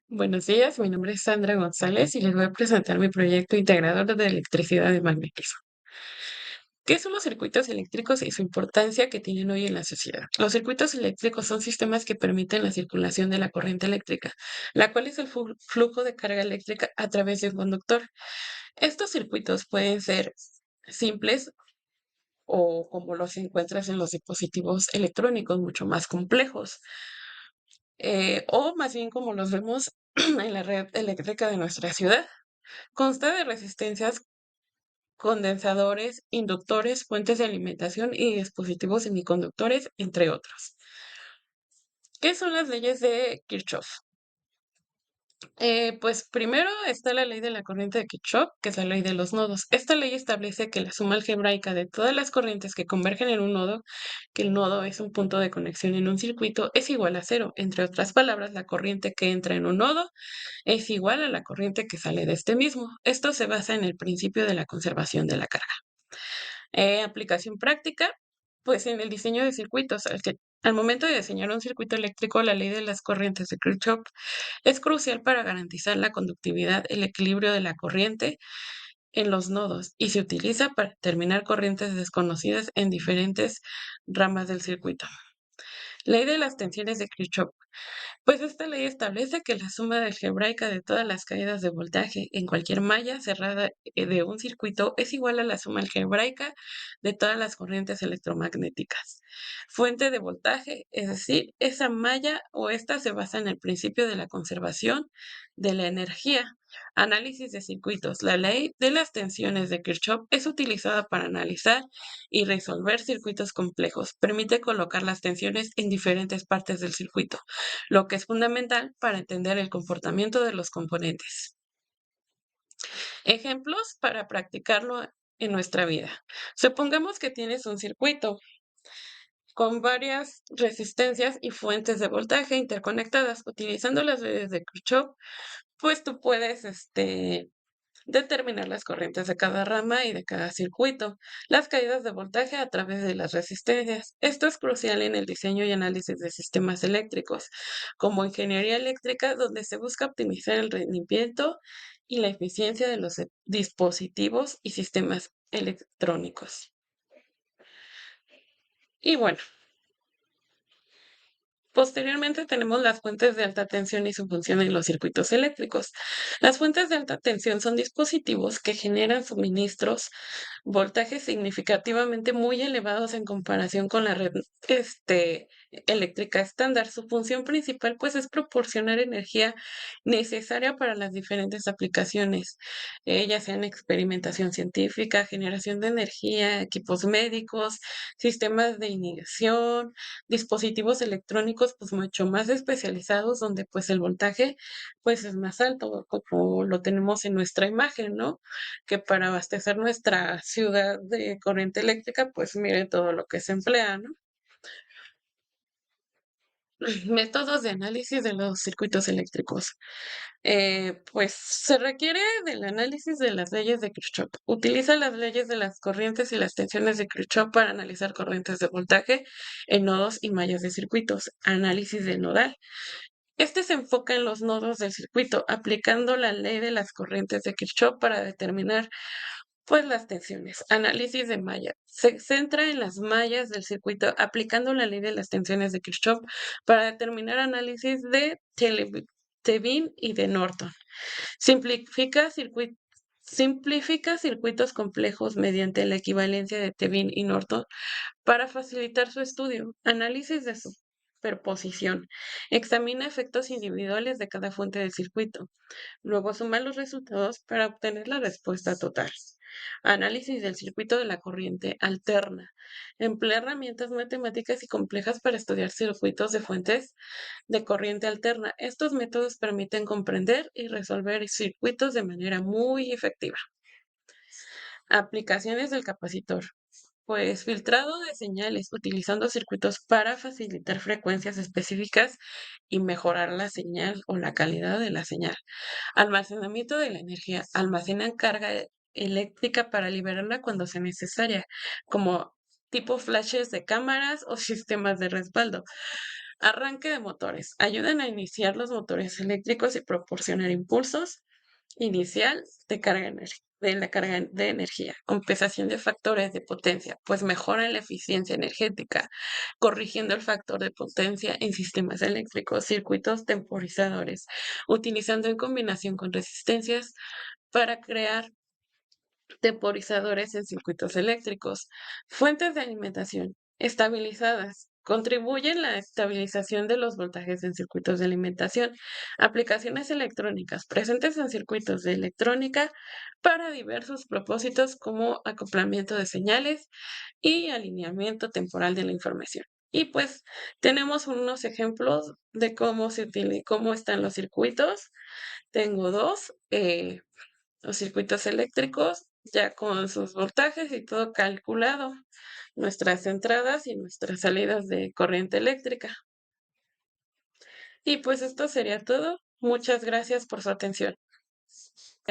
Buenos días, mi nombre es Sandra González y les voy a presentar mi proyecto integrador de electricidad de magnetismo. ¿Qué son los circuitos eléctricos y su importancia que tienen hoy en la sociedad? Los circuitos eléctricos son sistemas que permiten la circulación de la corriente eléctrica, la cual es el flujo de carga eléctrica a través de un conductor. Estos circuitos pueden ser simples o como los encuentras en los dispositivos electrónicos mucho más complejos, o más bien como los vemos en la red eléctrica de nuestra ciudad. Consta de resistencias, condensadores, inductores, fuentes de alimentación y dispositivos semiconductores, entre otros. ¿Qué son las leyes de Kirchhoff? Pues primero está la ley de la corriente de Kirchhoff, que es la ley de los nodos. Esta ley establece que la suma algebraica de todas las corrientes que convergen en un nodo, que el nodo es un punto de conexión en un circuito, es igual a cero. Entre otras palabras, la corriente que entra en un nodo es igual a la corriente que sale de este mismo. Esto se basa en el principio de la conservación de la carga. Aplicación práctica, pues en el diseño de circuitos. Al momento de diseñar un circuito eléctrico, la ley de las corrientes de Kirchhoff es crucial para garantizar la conductividad, el equilibrio de la corriente en los nodos y se utiliza para determinar corrientes desconocidas en diferentes ramas del circuito. Ley de las tensiones de Kirchhoff. Pues esta ley establece que la suma algebraica de todas las caídas de voltaje en cualquier malla cerrada de un circuito es igual a la suma algebraica de todas las corrientes electromagnéticas. Fuente de voltaje, es decir, esa malla o esta se basa en el principio de la conservación de la energía. Análisis de circuitos. La ley de las tensiones de Kirchhoff es utilizada para analizar y resolver circuitos complejos. Permite colocar las tensiones en diferentes partes del circuito, lo que es fundamental para entender el comportamiento de los componentes. Ejemplos para practicarlo en nuestra vida. Supongamos que tienes un circuito con varias resistencias y fuentes de voltaje interconectadas. Utilizando las leyes de Kirchhoff, pues tú puedes determinar las corrientes de cada rama y de cada circuito, las caídas de voltaje a través de las resistencias. Esto es crucial en el diseño y análisis de sistemas eléctricos, como ingeniería eléctrica, donde se busca optimizar el rendimiento y la eficiencia de los dispositivos y sistemas electrónicos. Y bueno, posteriormente tenemos las fuentes de alta tensión y su función en los circuitos eléctricos. Las fuentes de alta tensión son dispositivos que generan suministros voltajes significativamente muy elevados en comparación con la red eléctrica estándar. Su función principal pues es proporcionar energía necesaria para las diferentes aplicaciones, ya sean experimentación científica, generación de energía, equipos médicos, sistemas de ignición, dispositivos electrónicos pues mucho más especializados donde pues el voltaje pues es más alto, como lo tenemos en nuestra imagen, ¿no? Que para abastecer nuestra ciudad de corriente eléctrica, pues mire todo lo que se emplea, ¿no? Métodos de análisis de los circuitos eléctricos. Pues se requiere del análisis de las leyes de Kirchhoff. Utiliza las leyes de las corrientes y las tensiones de Kirchhoff para analizar corrientes de voltaje en nodos y mallas de circuitos. Análisis de nodal. Este se enfoca en los nodos del circuito, aplicando la ley de las corrientes de Kirchhoff para determinar pues las tensiones. Análisis de malla. Se centra en las mallas del circuito aplicando la ley de las tensiones de Kirchhoff para determinar análisis de Tevin y de Norton. Simplifica, simplifica circuitos complejos mediante la equivalencia de Tevin y Norton para facilitar su estudio. Análisis de superposición. Examina efectos individuales de cada fuente del circuito. Luego suma los resultados para obtener la respuesta total. Análisis del circuito de la corriente alterna. Emplea herramientas matemáticas y complejas para estudiar circuitos de fuentes de corriente alterna. Estos métodos permiten comprender y resolver circuitos de manera muy efectiva. Aplicaciones del capacitor. Pues filtrado de señales utilizando circuitos para facilitar frecuencias específicas y mejorar la señal o la calidad de la señal. Almacenamiento de la energía. Almacenan carga eléctrica para liberarla cuando sea necesaria, como tipo flashes de cámaras o sistemas de respaldo. Arranque de motores. Ayudan a iniciar los motores eléctricos y proporcionar impulsos inicial de la carga de energía. Compensación de factores de potencia, pues mejoran la eficiencia energética, corrigiendo el factor de potencia en sistemas eléctricos, circuitos temporizadores, utilizando en combinación con resistencias para crear temporizadores en circuitos eléctricos. Fuentes de alimentación estabilizadas. Contribuyen a la estabilización de los voltajes en circuitos de alimentación. Aplicaciones electrónicas presentes en circuitos de electrónica para diversos propósitos como acoplamiento de señales y alineamiento temporal de la información. Y pues tenemos unos ejemplos de cómo están los circuitos. Tengo dos. Los circuitos eléctricos, ya con sus voltajes y todo calculado, nuestras entradas y nuestras salidas de corriente eléctrica. Y pues esto sería todo. Muchas gracias por su atención.